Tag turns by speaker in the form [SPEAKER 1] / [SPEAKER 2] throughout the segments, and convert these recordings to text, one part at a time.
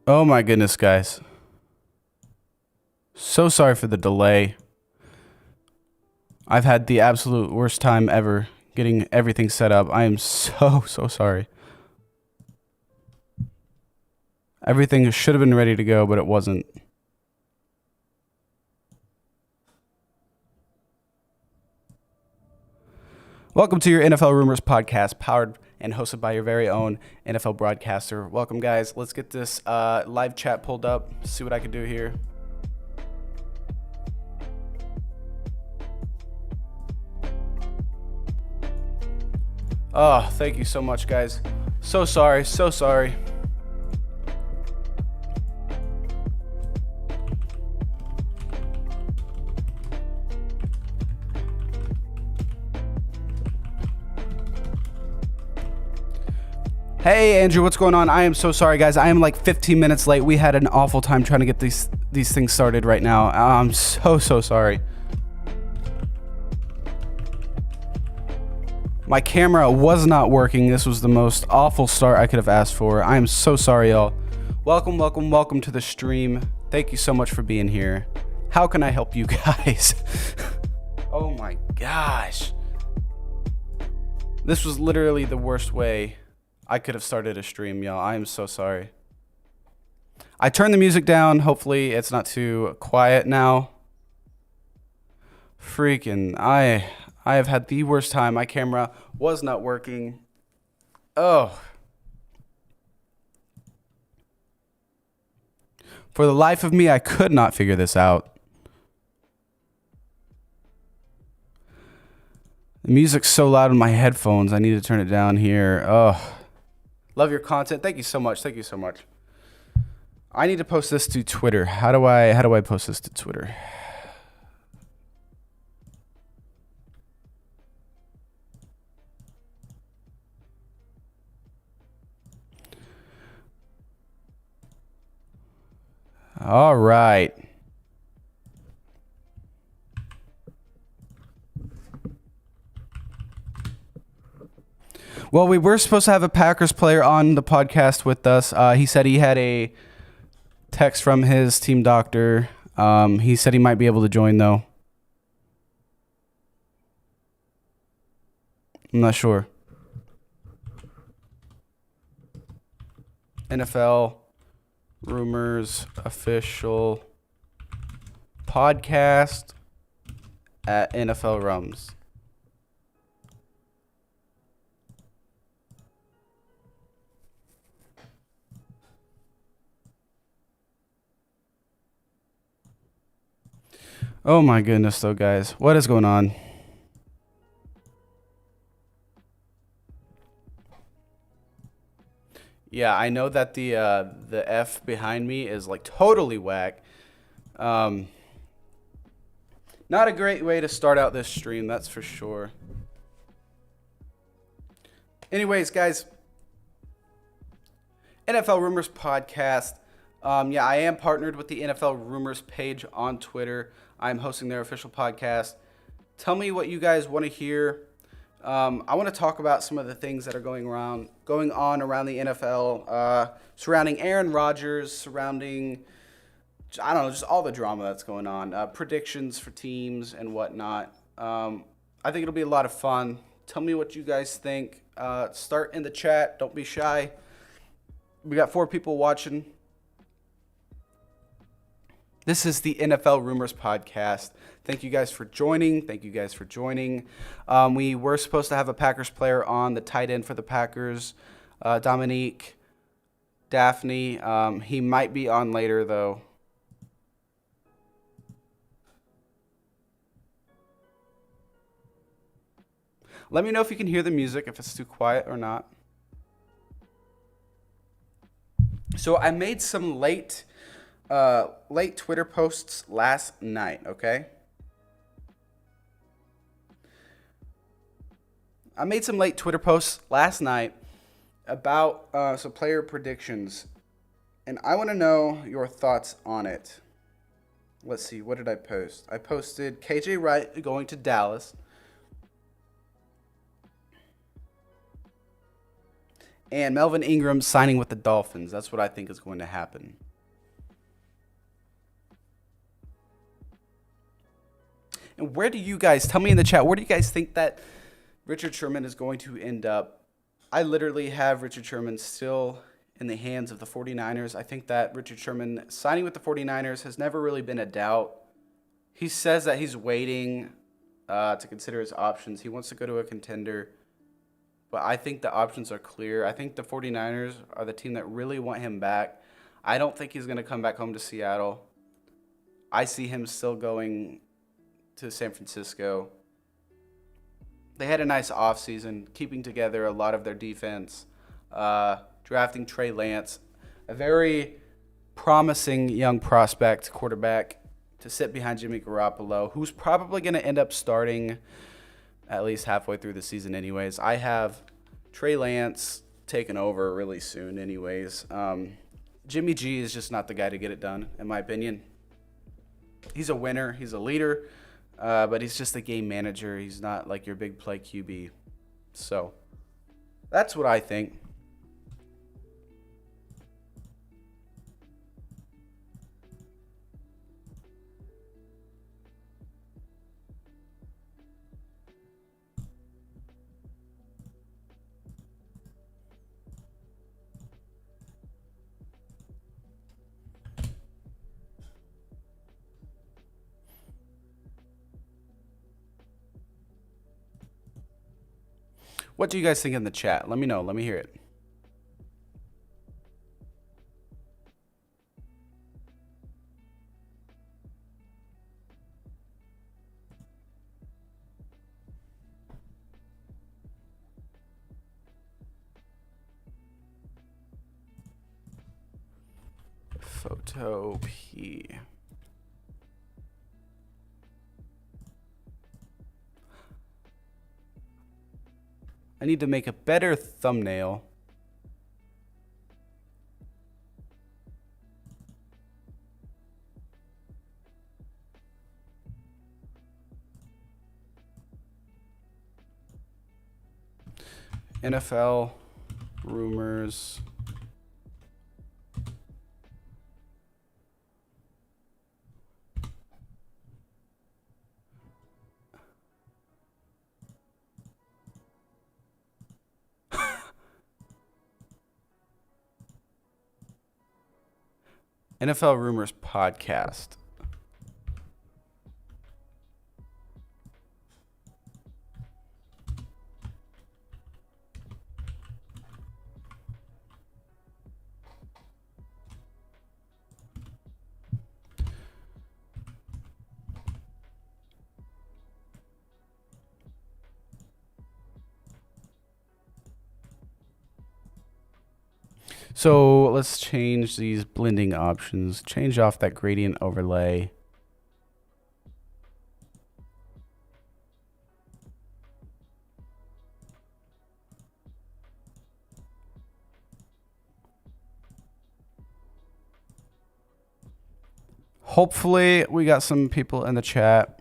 [SPEAKER 1] Oh my goodness, guys. So sorry for the delay. I've had the absolute worst time ever getting everything set up. I am so sorry. Everything should have been ready to go, but it wasn't. Welcome to your NFL Rumors podcast, powered and hosted by your very own NFL broadcaster. Welcome, guys. Let's get this live chat pulled up, see what I can do here. Oh, thank you so much, guys. So sorry, so sorry. Hey, Andrew, what's going on? I am so sorry, guys. I am like 15 minutes late. We had an awful time trying to get these things started right now. I'm so sorry. My camera was not working. This was the most awful start I could have asked for. I am so sorry, y'all. Welcome to the stream. Thank you so much for being here. How can I help you guys? Oh my gosh. This was literally the worst way I could have started a stream, y'all. I am so sorry. I turned the music down. Hopefully it's not too quiet now. Freaking, I have had the worst time. My camera was not working. Oh. For the life of me, I could not figure this out. The music's so loud in my headphones. I need to turn it down here. Oh. Love your content. Thank you so much. Thank you so much. I need to post this to Twitter. How do I post this to Twitter? All right. Well, we were supposed to have a Packers player on the podcast with us. He said he had a text from his team doctor. He said he might be able to join, though. I'm not sure. NFL Rumors official podcast at NFL Rums. Oh my goodness, though, guys. What is going on? Yeah, I know that the F behind me is like totally whack. Not a great way to start out this stream, that's for sure. Anyways, guys, NFL Rumors podcast. Yeah, I am partnered with the NFL Rumors page on Twitter. I'm hosting their official podcast. Tell me what you guys want to hear. I want to talk about some of the things that are going on around the NFL, surrounding Aaron Rodgers, surrounding, I don't know, just all the drama that's going on, predictions for teams and whatnot. I think it'll be a lot of fun. Tell me what you guys think. Start in the chat. Don't be shy. We got 4 people watching. This is the NFL Rumors podcast. Thank you guys for joining. We were supposed to have a Packers player on, the tight end for the Packers, Dominique Daphne. He might be on later, though. Let me know if you can hear the music, if it's too quiet or not. So I made some late Twitter posts last night, okay? I made some late Twitter posts last night about some player predictions, and I want to know your thoughts on it. Let's see, what did I post? I posted KJ Wright going to Dallas, And Melvin Ingram signing with the Dolphins. That's what I think is going to happen. And where do you guys, tell me in the chat, where do you guys think that Richard Sherman is going to end up? I literally have Richard Sherman still in the hands of the 49ers. I think that Richard Sherman signing with the 49ers has never really been a doubt. He says that he's waiting to consider his options. He wants to go to a contender. But I think the options are clear. I think the 49ers are the team that really want him back. I don't think he's going to come back home to Seattle. I see him still going to San Francisco. They had a nice offseason, keeping together a lot of their defense, drafting Trey Lance, a very promising young prospect quarterback to sit behind Jimmy Garoppolo, who's probably going to end up starting at least halfway through the season anyways. I have Trey Lance taking over really soon anyways. Jimmy G is just not the guy to get it done, in my opinion. He's a winner. He's a leader, but he's just a game manager. He's not like your big play QB. So that's what I think. What do you guys think in the chat? Let me know. Let me hear it. Photo P. I need to make a better thumbnail. NFL rumors. NFL Rumors podcast. So let's change these blending options. Change off that gradient overlay. Hopefully we got some people in the chat.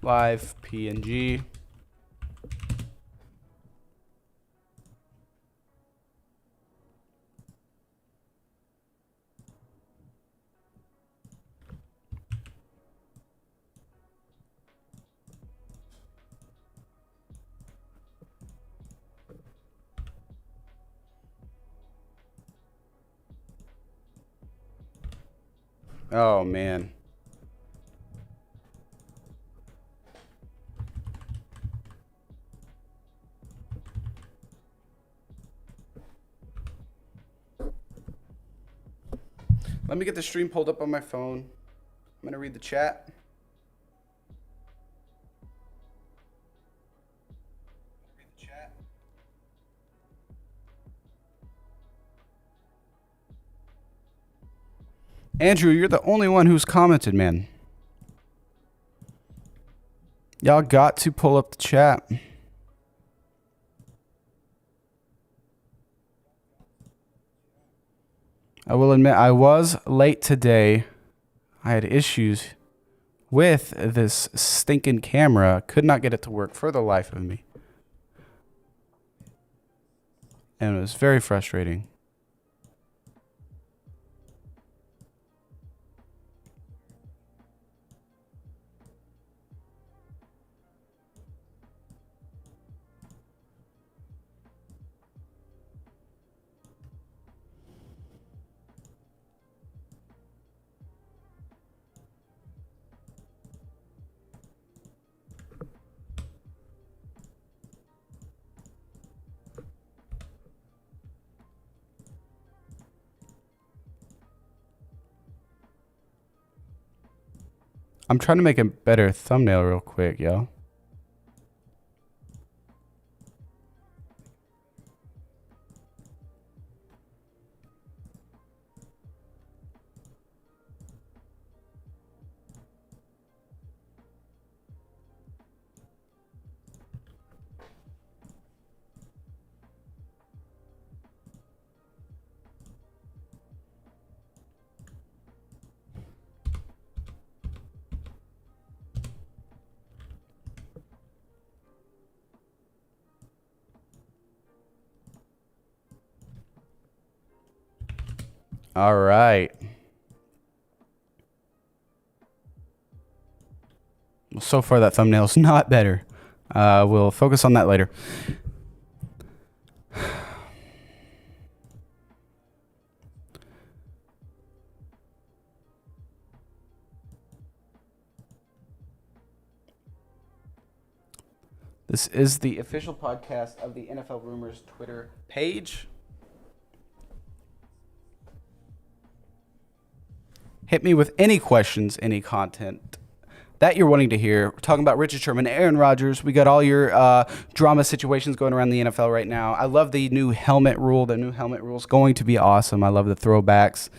[SPEAKER 1] Live PNG. Oh man. Let me get the stream pulled up on my phone. I'm going to read the chat. Andrew, you're the only one who's commented, man. Y'all got to pull up the chat. I will admit I was late today. I had issues with this stinking camera. Could not get it to work for the life of me. And it was very frustrating. I'm trying to make a better thumbnail real quick, yo. All right. Well, so far that thumbnail's not better. We'll focus on that later. This is the official podcast of the NFL Rumors Twitter page. Hit me with any questions, any content that you're wanting to hear. We're talking about Richard Sherman, Aaron Rodgers. We got all your drama situations going around the NFL right now. I love the new helmet rule. The new helmet rule is going to be awesome. I love the throwbacks.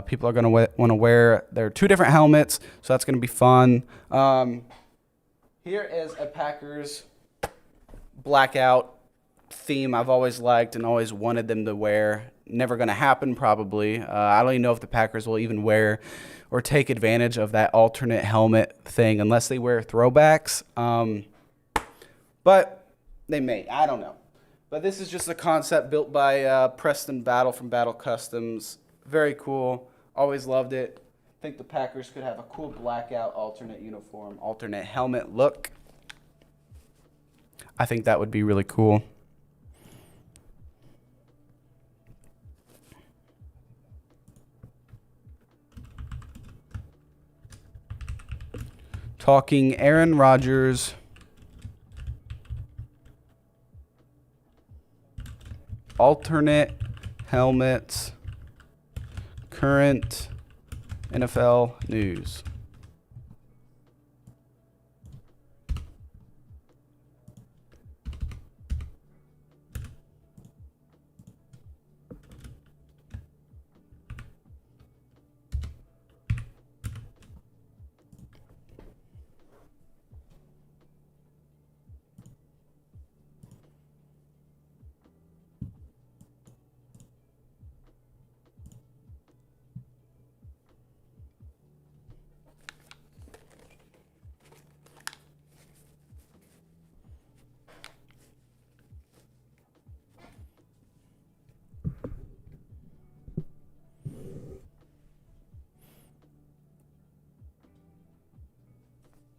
[SPEAKER 1] People are going to want to wear their two different helmets, so that's going to be fun. Here is a Packers blackout theme I've always liked and always wanted them to wear. Never going to happen, probably. I don't even know if the Packers will even wear or take advantage of that alternate helmet thing unless they wear throwbacks. But they may. I don't know. But this is just a concept built by Preston Battle from Battle Customs. Very cool. Always loved it. I think the Packers could have a cool blackout alternate uniform, alternate helmet look. I think that would be really cool. Talking Aaron Rodgers, alternate helmets, current NFL news.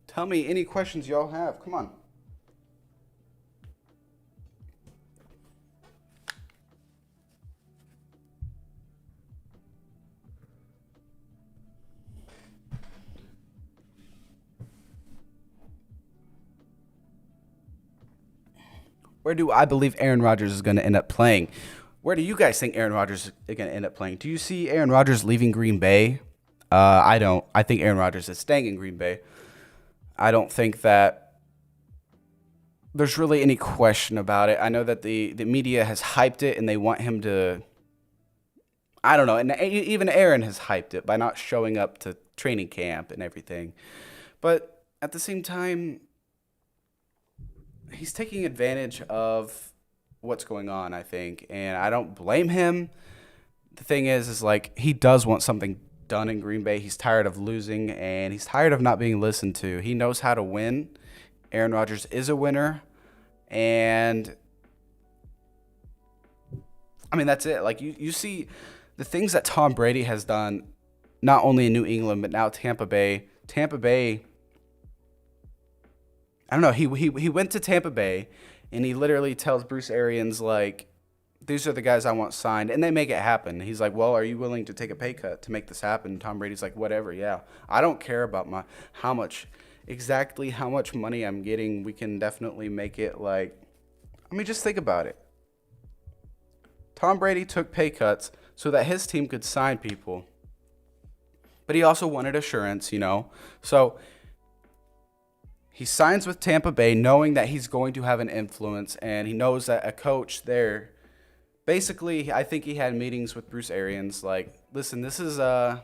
[SPEAKER 1] Tell me any questions y'all have. Come on. Where do I believe Aaron Rodgers is going to end up playing? Where do you guys think Aaron Rodgers is going to end up playing? Do you see Aaron Rodgers leaving Green Bay? I don't. I think Aaron Rodgers is staying in Green Bay. I don't think that there's really any question about it. I know that the media has hyped it and they want him to, I don't know, and even Aaron has hyped it by not showing up to training camp and everything. But at the same time, he's taking advantage of what's going on, I think, and I don't blame him. The thing is like he does want something done in Green Bay. He's tired of losing and he's tired of not being listened to. He knows how to win. Aaron Rodgers is a winner, and I mean that's it. Like you see the things that Tom Brady has done, not only in New England but now Tampa Bay. Tampa Bay. I don't know. He went to Tampa Bay, and he literally tells Bruce Arians like, "These are the guys I want signed," and they make it happen. He's like, "Well, are you willing to take a pay cut to make this happen?" Tom Brady's like, "Whatever, yeah. I don't care about my exactly how much money I'm getting. We can definitely make it like." I mean, just think about it. Tom Brady took pay cuts so that his team could sign people, but he also wanted assurance, you know. So he signs with Tampa Bay knowing that he's going to have an influence, and he knows that a coach there. Basically, I think he had meetings with Bruce Arians like, "Listen, this is going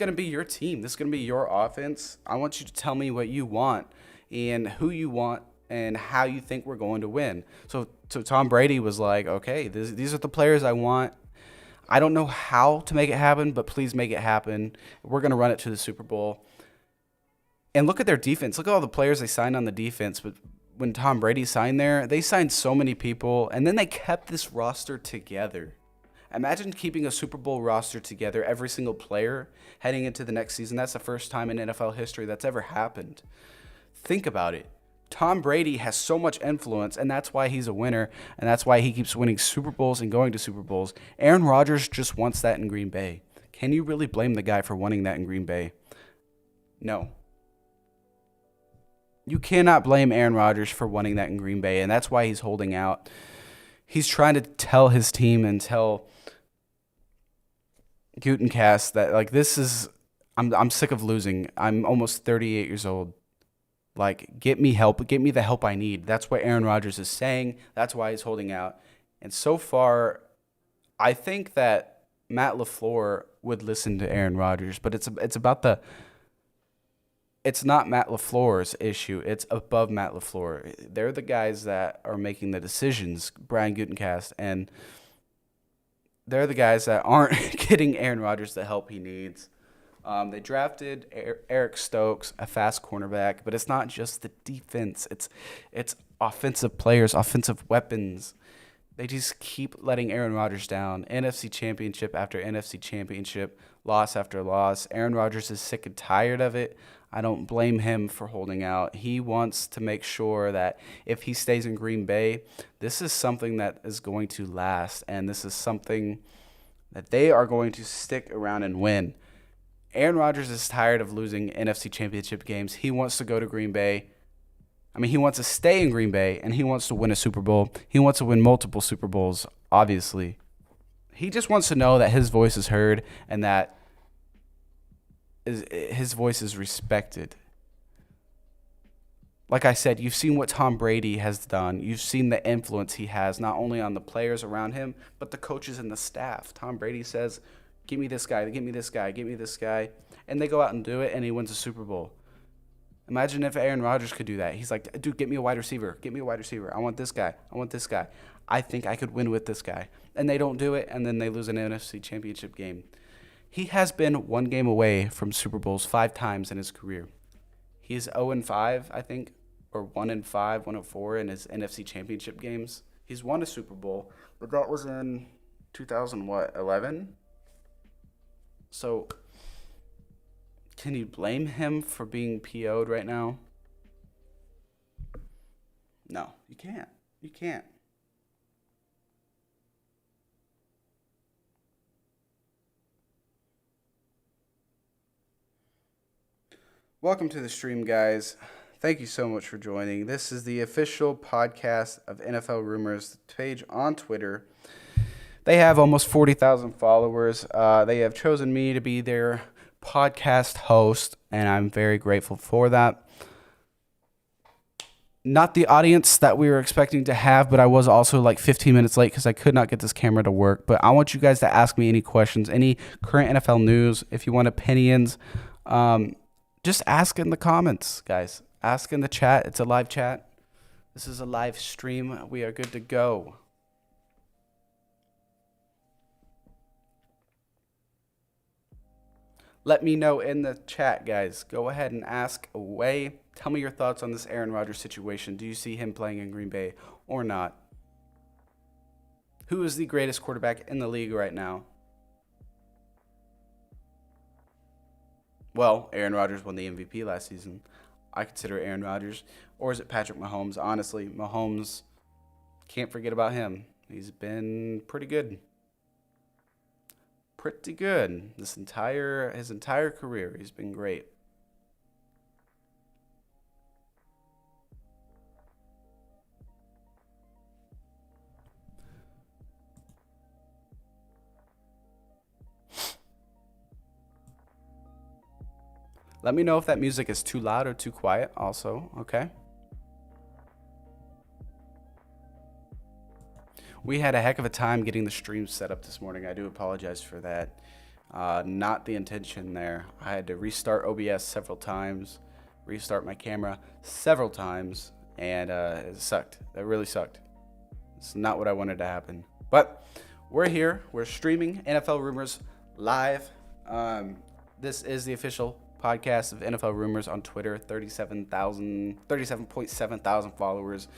[SPEAKER 1] to be your team. This is going to be your offense. I want you to tell me what you want and who you want and how you think we're going to win." So Tom Brady was like, "Okay, these are the players I want. I don't know how to make it happen, but please make it happen. We're going to run it to the Super Bowl." And look at their defense. Look at all the players they signed on the defense. But when Tom Brady signed there, they signed so many people, and then they kept this roster together. Imagine keeping a Super Bowl roster together, every single player heading into the next season. That's the first time in NFL history that's ever happened. Think about it. Tom Brady has so much influence, and that's why he's a winner, and that's why he keeps winning Super Bowls and going to Super Bowls. Aaron Rodgers just wants that in Green Bay. Can you really blame the guy for wanting that in Green Bay? No. You cannot blame Aaron Rodgers for wanting that in Green Bay, and that's why he's holding out. He's trying to tell his team and tell Gutenkast that like this is I'm sick of losing. I'm almost 38 years old. Like get me help, get me the help I need. That's what Aaron Rodgers is saying. That's why he's holding out. And so far, I think that Matt LaFleur would listen to Aaron Rodgers, but it's not Matt LaFleur's issue. It's above Matt LaFleur. They're the guys that are making the decisions, Brian Gutenkast, and they're the guys that aren't getting Aaron Rodgers the help he needs. They drafted Eric Stokes, a fast cornerback, but it's not just the defense. It's offensive players, offensive weapons. They just keep letting Aaron Rodgers down. NFC championship after NFC championship, loss after loss. Aaron Rodgers is sick and tired of it. I don't blame him for holding out. He wants to make sure that if he stays in Green Bay, this is something that is going to last, and this is something that they are going to stick around and win. Aaron Rodgers is tired of losing NFC championship games. He wants to go to Green Bay. I mean, he wants to stay in Green Bay, and he wants to win a Super Bowl. He wants to win multiple Super Bowls, obviously. He just wants to know that his voice is heard and that his voice is respected. Like I said, you've seen what Tom Brady has done. You've seen the influence he has, not only on the players around him, but the coaches and the staff. Tom Brady says, "Give me this guy, give me this guy, give me this guy." And they go out and do it, and he wins a Super Bowl. Imagine if Aaron Rodgers could do that. He's like, "Dude, get me a wide receiver. Get me a wide receiver. I want this guy. I want this guy. I think I could win with this guy." And they don't do it, and then they lose an NFC championship game. He has been one game away from Super Bowls 5 times in his career. He's 0-5, I think, or 1-5, 1-4 in his NFC championship games. He's won a Super Bowl, but that was in 2011? So, can you blame him for being PO'd right now? No, you can't. You can't. Welcome to the stream, guys. Thank you so much for joining. This is the official podcast of NFL Rumors page on Twitter. They have almost 40,000 followers. They have chosen me to be their podcast host, and I'm very grateful for that. Not the audience that we were expecting to have, but I was also like 15 minutes late because I could not get this camera to work. But I want you guys to ask me any questions, any current NFL news. If you want opinions, just ask in the comments, guys. Ask in the chat. It's a live chat. This is a live stream. We are good to go. Let me know in the chat, guys. Go ahead and ask away. Tell me your thoughts on this Aaron Rodgers situation. Do you see him playing in Green Bay or not? Who is the greatest quarterback in the league right now? Well, Aaron Rodgers won the MVP last season. I consider Aaron Rodgers. Or is it Patrick Mahomes? Honestly, Mahomes, can't forget about him. He's been pretty good. Pretty good. His entire career, he's been great. Let me know if that music is too loud or too quiet also, okay? We had a heck of a time getting the stream set up this morning. I do apologize for that. Not the intention there. I had to restart OBS several times, restart my camera several times, and it sucked. That really sucked. It's not what I wanted to happen. But we're here. We're streaming NFL Rumors live. This is the official podcast of NFL Rumors on Twitter. 37.7 thousand followers.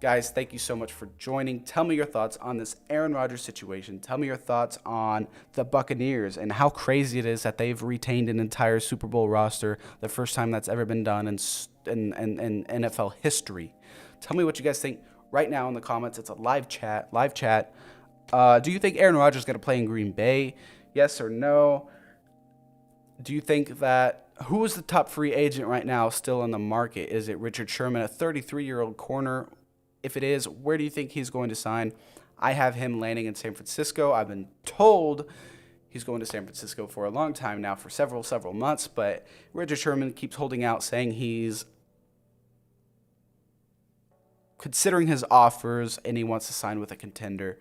[SPEAKER 1] Guys, thank you so much for joining. Tell me your thoughts on this Aaron Rodgers situation. Tell me your thoughts on the Buccaneers and how crazy it is that they've retained an entire Super Bowl roster, the first time that's ever been done in NFL history. Tell me what you guys think right now in the comments. It's a live chat. Do you think Aaron Rodgers is going to play in Green Bay? Yes or no? Do you think that who is the top free agent right now still on the market? Is it Richard Sherman, a 33-year-old corner? If it is, where do you think he's going to sign? I have him landing in San Francisco. I've been told he's going to San Francisco for a long time now, for several months, but Richard Sherman keeps holding out, saying he's considering his offers and he wants to sign with a contender.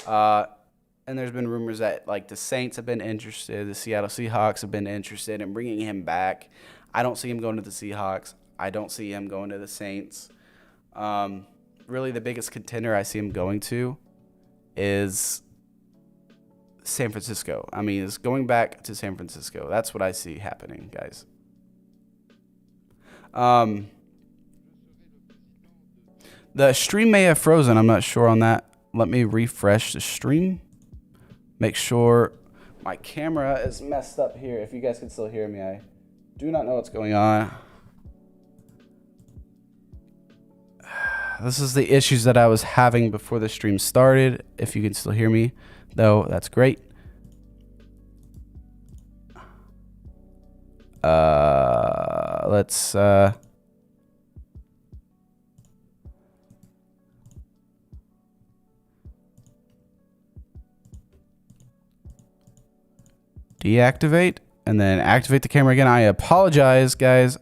[SPEAKER 1] And there's been rumors that like the Saints have been interested, the Seattle Seahawks have been interested in bringing him back. I don't see him going to the Seahawks. I don't see him going to the Saints. Really, the biggest contender I see him going to is San Francisco. I mean, it's going back to San Francisco. That's what I see happening, guys. The stream may have frozen. I'm not sure on that. Let me refresh the stream. Make sure my camera is messed up here. If you guys can still hear me, I do not know what's going on. This is the issues that I was having before the stream started. If you can still hear me, though, that's great. Let's deactivate and then activate the camera again. I apologize, guys.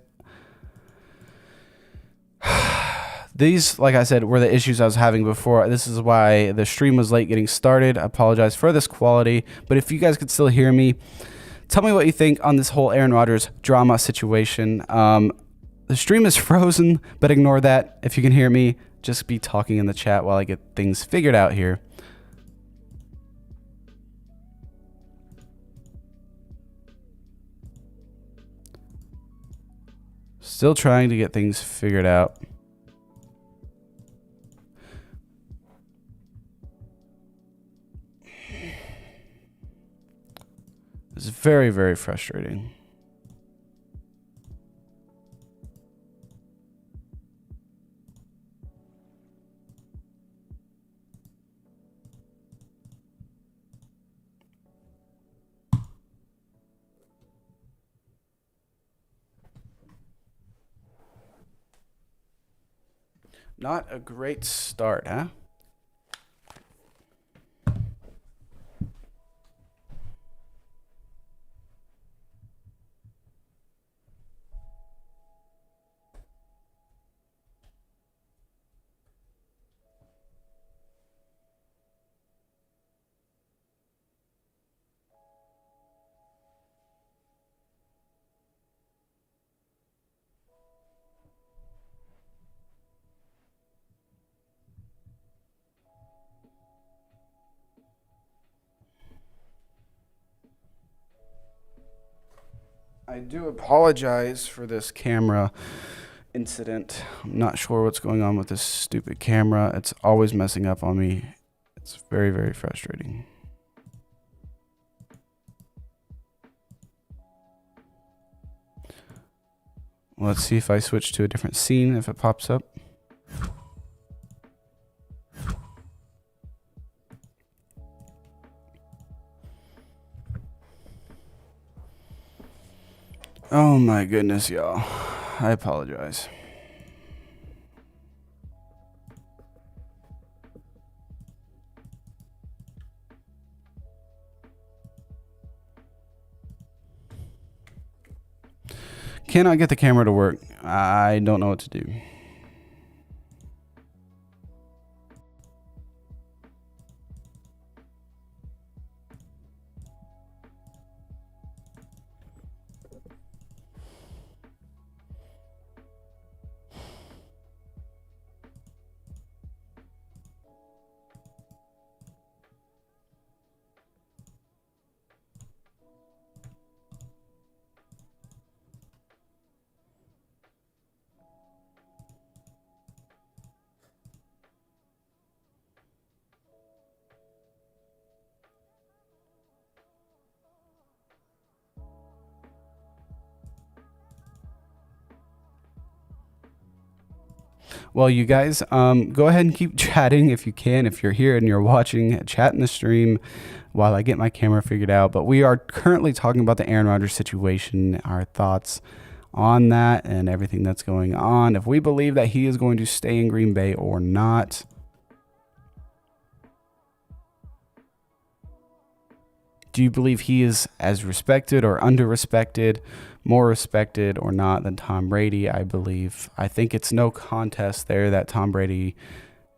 [SPEAKER 1] These, like I said, were the issues I was having before. This is why the stream was late getting started. I apologize for this quality. But if you guys could still hear me, tell me what you think on this whole Aaron Rodgers drama situation. The stream is frozen, but ignore that. If you can hear me, just be talking in the chat while I get things figured out here. Still trying to get things figured out. It's very, very frustrating. Not a great start, huh? I do apologize for this camera incident. I'm not sure what's going on with this stupid camera. It's always messing up on me. It's very, very frustrating. Let's see if I switch to a different scene, if it pops up. Oh my goodness, y'all. I apologize. Cannot get the camera to work. I don't know what to do. Well, you guys, go ahead and keep chatting if you can. If you're here and you're watching, chat in the stream while I get my camera figured out. But we are currently talking about the Aaron Rodgers situation, our thoughts on that and everything that's going on. If we believe that he is going to stay in Green Bay or not. Do you believe he is as respected or under-respected, more respected or not than Tom Brady? I think it's no contest there that Tom Brady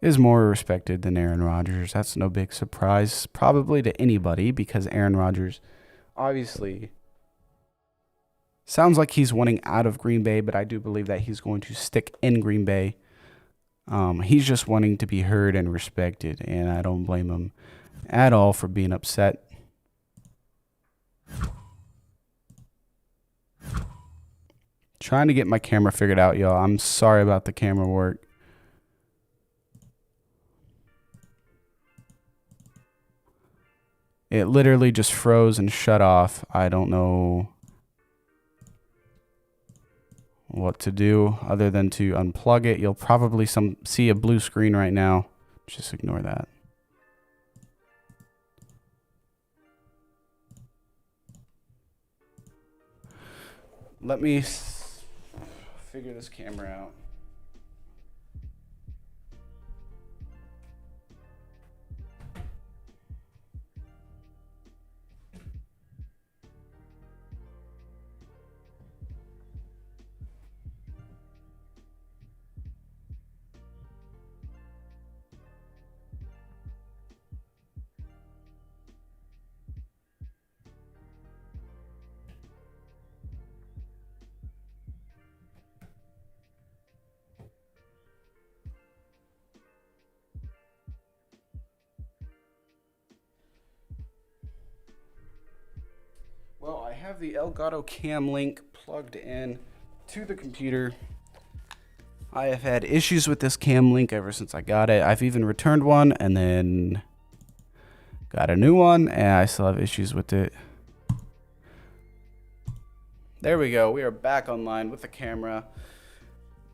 [SPEAKER 1] is more respected than Aaron Rodgers. That's no big surprise probably to anybody, because Aaron Rodgers obviously sounds like he's wanting out of Green Bay, but I do believe that he's going to stick in Green Bay. He's just wanting to be heard and respected, and I don't blame him at all for being upset. Trying to get my camera figured out, y'all. I'm sorry about the camera work. It literally just froze and shut off. I don't know what to do other than to unplug it. You'll probably see a blue screen right now. Just ignore that. Let me figure this camera out. Well, I have the Elgato Cam Link plugged in to the computer. I have had issues with this Cam Link ever since I got it. I've even returned one and then got a new one, and I still have issues with it. There we go. We are back online with the camera.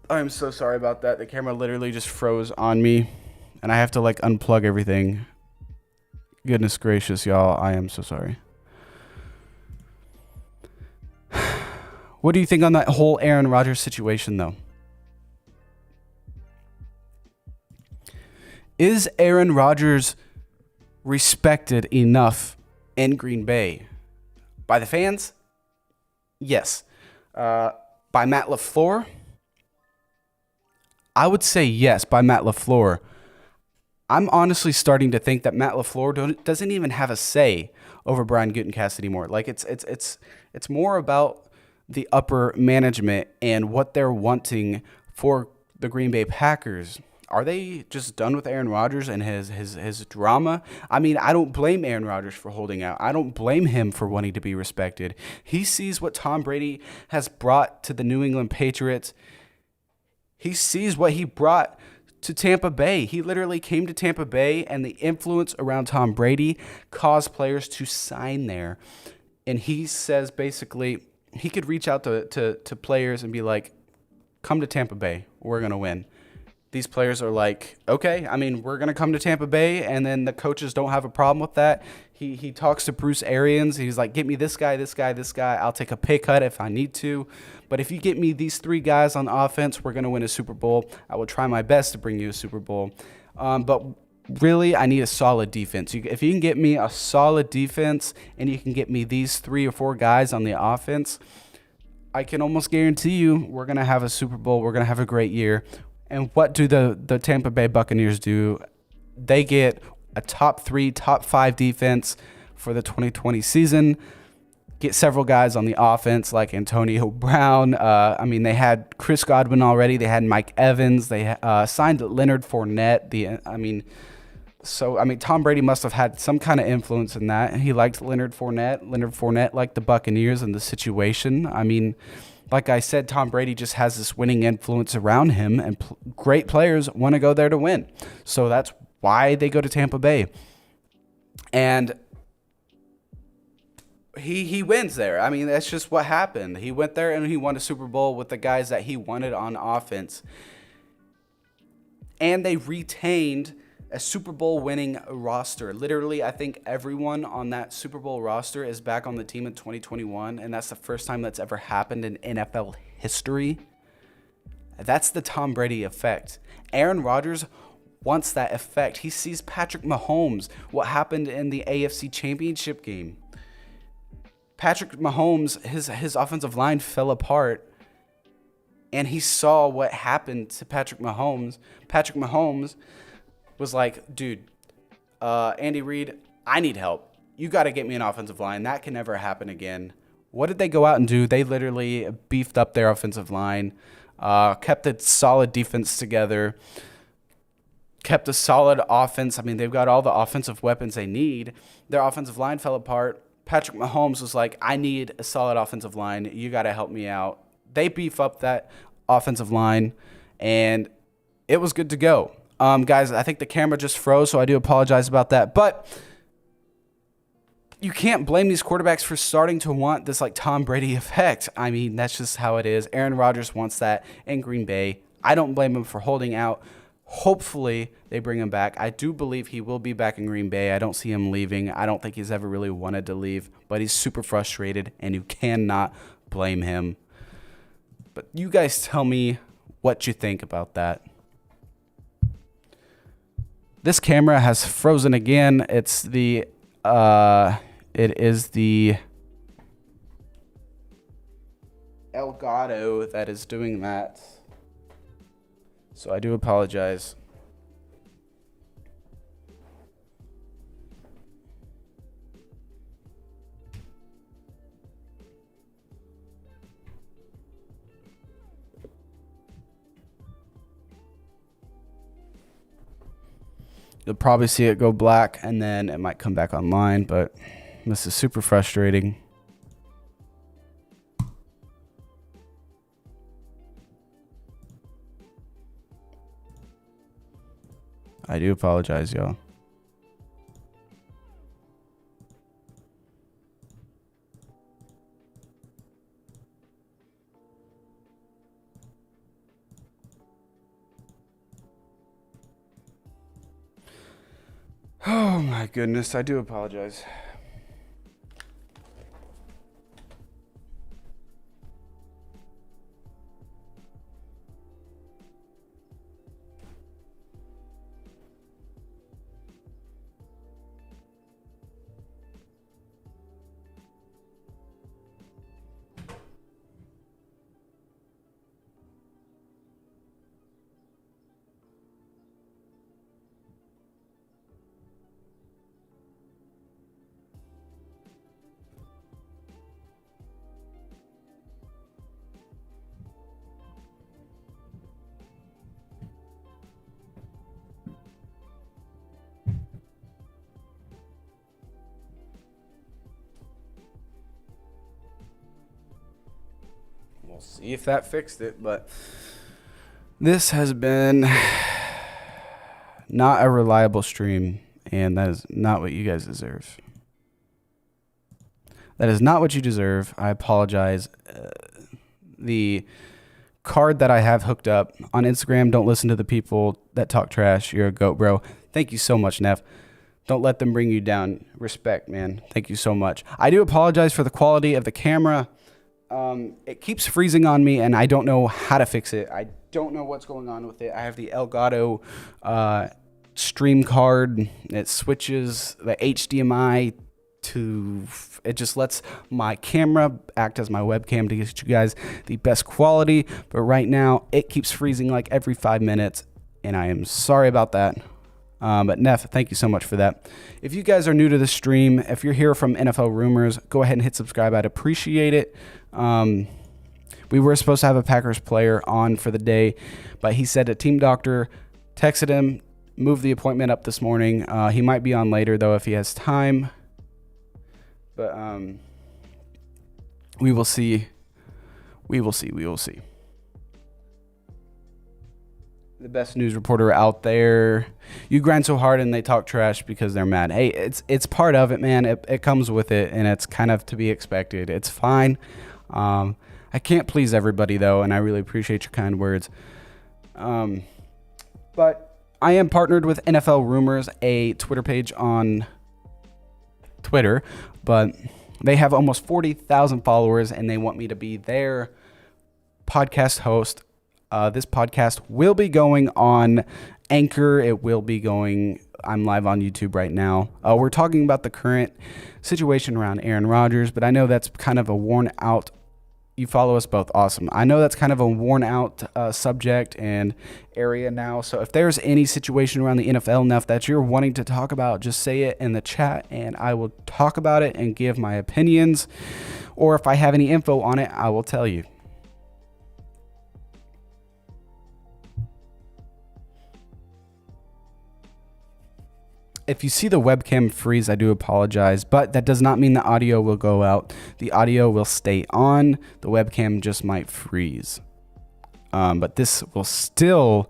[SPEAKER 1] I'm so sorry about that. The camera literally just froze on me, and I have to like unplug everything. Goodness gracious, y'all. I am so sorry. What do you think on that whole Aaron Rodgers situation, though? Is Aaron Rodgers respected enough in Green Bay? By the fans? Yes. By Matt LaFleur? I would say yes, by Matt LaFleur. I'm honestly starting to think that Matt LaFleur doesn't even have a say over Brian Gutekunst anymore. Like it's more about the upper management and what they're wanting for the Green Bay Packers. are they just done with Aaron Rodgers and his drama? I mean, I don't blame Aaron Rodgers for holding out. I don't blame him for wanting to be respected. He sees what Tom Brady has brought to the New England Patriots. He sees what he brought to Tampa Bay. He literally came to Tampa Bay, and the influence around Tom Brady caused players to sign there. And he says basically he could reach out to players and be like, come to Tampa Bay. We're going to win. These players are like, okay, I mean, we're going to come to Tampa Bay, and then the coaches don't have a problem with that. He talks to Bruce Arians. He's like, get me this guy, this guy, this guy. I'll take a pay cut if I need to. But if you get me these 3 guys on offense, we're going to win a Super Bowl. I will try my best to bring you a Super Bowl. But really, I need a solid defense. If you can get me a solid defense and you can get me these 3 or 4 guys on the offense, I can almost guarantee you we're going to have a Super Bowl. We're going to have a great year. And what do the Tampa Bay Buccaneers do? They get a top 3, top 5 defense for the 2020 season. Get several guys on the offense like Antonio Brown. I mean, they had Chris Godwin already. They had Mike Evans. They signed Leonard Fournette. Tom Brady must have had some kind of influence in that. He liked Leonard Fournette. Leonard Fournette liked the Buccaneers and the situation. I mean, like I said, Tom Brady just has this winning influence around him, and great players want to go there to win. So that's why they go to Tampa Bay. And he wins there. I mean, that's just what happened. He went there and he won a Super Bowl with the guys that he wanted on offense. And they retained a Super Bowl winning roster. Literally, I think everyone on that Super Bowl roster is back on the team in 2021, and that's the first time that's ever happened in NFL history. That's the Tom Brady effect. Aaron Rodgers wants that effect. He sees Patrick Mahomes, what happened in the AFC Championship game. Patrick Mahomes, his offensive line fell apart, and he saw what happened to Patrick Mahomes. Patrick Mahomes was like, dude, Andy Reid, I need help. You got to get me an offensive line. That can never happen again. What did they go out and do? They literally beefed up their offensive line, kept a solid defense together, kept a solid offense. I mean, they've got all the offensive weapons they need. Their offensive line fell apart. Patrick Mahomes was like, I need a solid offensive line. You got to help me out. They beef up that offensive line, and it was good to go. Guys, I think the camera just froze, so I do apologize about that. But you can't blame these quarterbacks for starting to want this like Tom Brady effect. I mean, that's just how it is. Aaron Rodgers wants that in Green Bay. I don't blame him for holding out. Hopefully, they bring him back. I do believe he will be back in Green Bay. I don't see him leaving. I don't think he's ever really wanted to leave, but he's super frustrated, and you cannot blame him. But you guys tell me what you think about that. This camera has frozen again. It is the Elgato that is doing that. So I do apologize. You'll probably see it go black, and then it might come back online, but this is super frustrating. I do apologize, y'all. Oh my goodness, I do apologize. see if that fixed it, but this has been not a reliable stream, and that is not what you guys deserve. That is not what you deserve. I apologize. The card that I have hooked up on Instagram, don't listen to the people that talk trash. You're a goat, bro. Thank you so much, Neff. Don't let them bring you down. Respect, man. Thank you so much. I do apologize for the quality of the camera. It keeps freezing on me, and I don't know how to fix it. I don't know what's going on with it. I have the Elgato stream card. It switches the HDMI to, it just lets my camera act as my webcam to get you guys the best quality. But right now, it keeps freezing like every 5 minutes, and I am sorry about that. But Neff, thank you so much for that. If you guys are new to the stream, if you're here from NFL Rumors, go ahead and hit subscribe. I'd appreciate it. We were supposed to have a Packers player on for the day, but he said a team doctor texted him, moved the appointment up this morning. He might be on later, though, if he has time. But we will see. We will see. The best news reporter out there. You grind so hard and they talk trash because they're mad. Hey, it's part of it, man. It comes with it, and it's kind of to be expected. It's fine. I can't please everybody, though, and I really appreciate your kind words. But I am partnered with NFL Rumors, a Twitter page on Twitter, but they have almost 40,000 followers, and they want me to be their podcast host. This podcast will be going on Anchor. It will be going, I'm live on YouTube right now. We're talking about the current situation around Aaron Rodgers, but I know that's kind of a worn out, you follow us both, awesome. I know that's kind of a worn out subject and area now. So if there's any situation around the NFL enough that you're wanting to talk about, just say it in the chat and I will talk about it and give my opinions. Or if I have any info on it, I will tell you. If you see the webcam freeze, I do apologize, but that does not mean the audio will go out. The audio will stay on. The webcam just might freeze. But this will still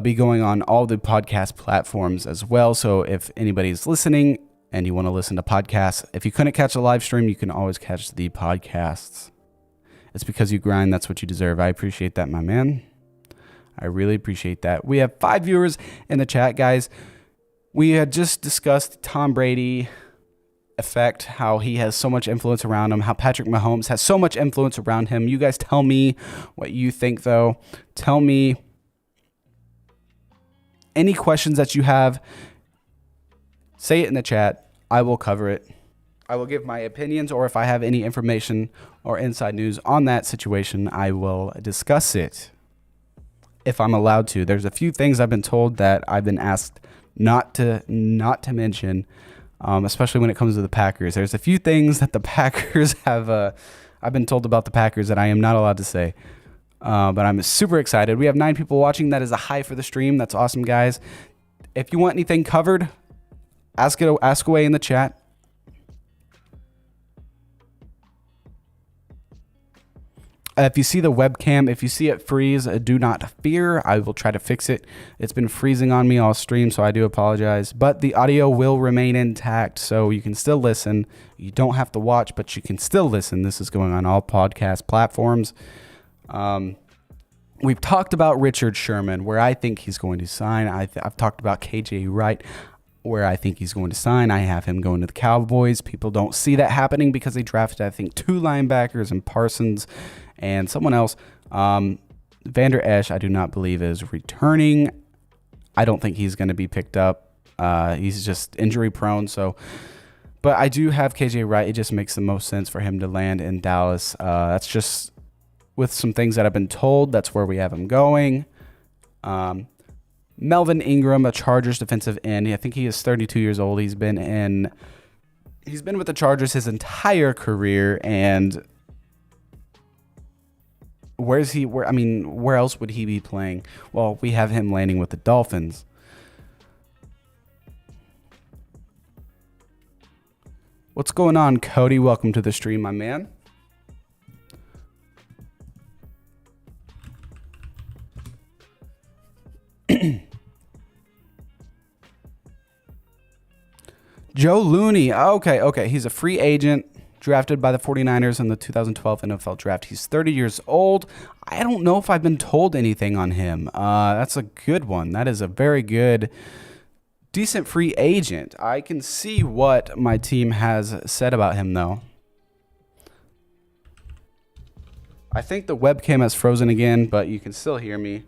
[SPEAKER 1] be going on all the podcast platforms as well. So if anybody's listening and you want to listen to podcasts, if you couldn't catch a live stream, you can always catch the podcasts. It's because you grind. That's what you deserve. I appreciate that, my man. I really appreciate that. We have 5 viewers in the chat, guys. We had just discussed Tom Brady effect, how he has so much influence around him, how Patrick Mahomes has so much influence around him. You guys tell me what you think, though. Tell me any questions that you have. Say it in the chat. I will cover it. I will give my opinions, or if I have any information or inside news on that situation, I will discuss it if I'm allowed to. There's a few things I've been told that I've been asked not to mention, especially when it comes to the Packers. There's a few things that the Packers have, I've been told about the Packers that I am not allowed to say. But I'm super excited. We have 9 people watching. That is a high for the stream. That's awesome, guys. If you want anything covered, ask away in the chat. If you see the webcam, if you see it freeze, do not fear. I will try to fix it. It's been freezing on me all stream, so I do apologize. But the audio will remain intact, so you can still listen. You don't have to watch, but you can still listen. This is going on all podcast platforms. We've talked about Richard Sherman, where I think he's going to sign. I've talked about KJ Wright, where I think he's going to sign. I have him going to the Cowboys. People don't see that happening because they drafted, I think, 2 linebackers and Parsons and someone else. Vander Esch, I do not believe is returning. I don't think he's going to be picked up. He's just injury prone. But I do have KJ Wright. It just makes the most sense for him to land in Dallas. That's just with some things that I've been told. That's where we have him going. Melvin Ingram, a Chargers defensive end. I think he is 32 years old. He's been with the Chargers his entire career, and where else would he be playing? Well, we have him landing with the Dolphins. What's going on, Cody? Welcome to the stream, my man. Joe Looney. Okay. He's a free agent drafted by the 49ers in the 2012 NFL draft. He's 30 years old. I don't know if I've been told anything on him. That's a good one. That is a very good, decent free agent. I can see what my team has said about him, though. I think the webcam has frozen again, but you can still hear me.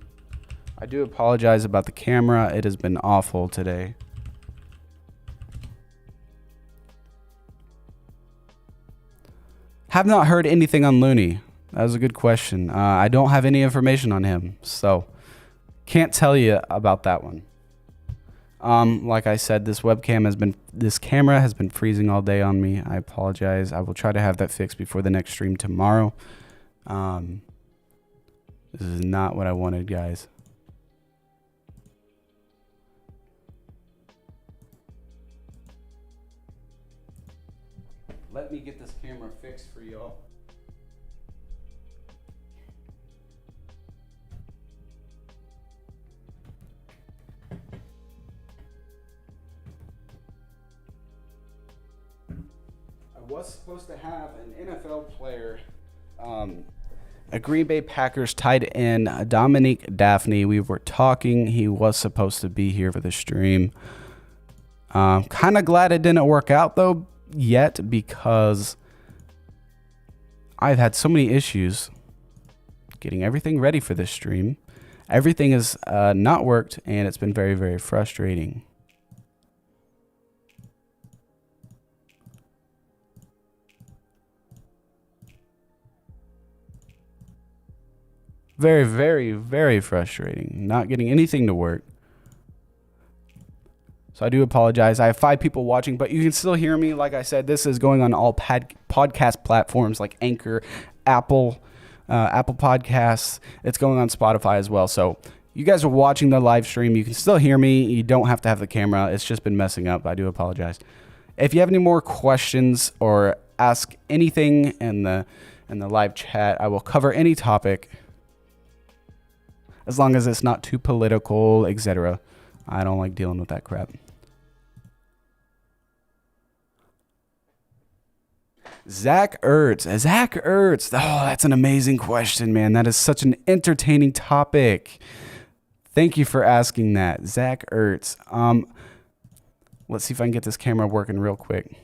[SPEAKER 1] I do apologize about the camera. It has been awful today. Have not heard anything on Looney. That was a good question. I don't have any information on him, so can't tell you about that one. Like I said, this camera has been freezing all day on me. I apologize. I will try to have that fixed before the next stream tomorrow. This is not what I wanted, guys. Let me get this camera fixed for y'all. I was supposed to have an NFL player, a Green Bay Packers tight end, Dominique Daphne. We were talking. He was supposed to be here for the stream. Kind of glad it didn't work out, though, yet, because I've had so many issues getting everything ready for this stream. Everything has not worked, and it's been very, very frustrating. Very, very, very frustrating. Not getting anything to work. So I do apologize. I have 5 people watching, but you can still hear me. Like I said, this is going on all podcast platforms like Anchor, Apple Podcasts. It's going on Spotify as well. So you guys are watching the live stream. You can still hear me. You don't have to have the camera. It's just been messing up. I do apologize. If you have any more questions or ask anything in the live chat, I will cover any topic as long as it's not too political, etc. I don't like dealing with that crap. Zach Ertz. Oh, that's an amazing question, man. That is such an entertaining topic. Thank you for asking that. Zach Ertz. Let's see if I can get this camera working real quick.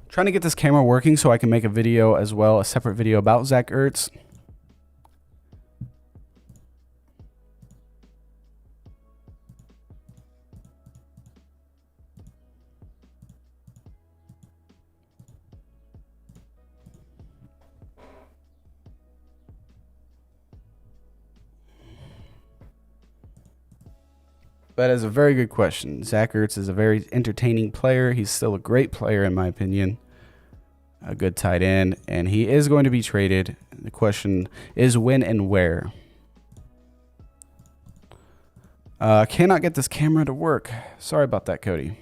[SPEAKER 1] Trying to get this camera working so I can make a video as well, a separate video about Zach Ertz. That is a very good question. Zach Ertz is a very entertaining player. He's still a great player, in my opinion. A good tight end, and he is going to be traded. The question is when and where. Cannot get this camera to work. Sorry about that, Cody.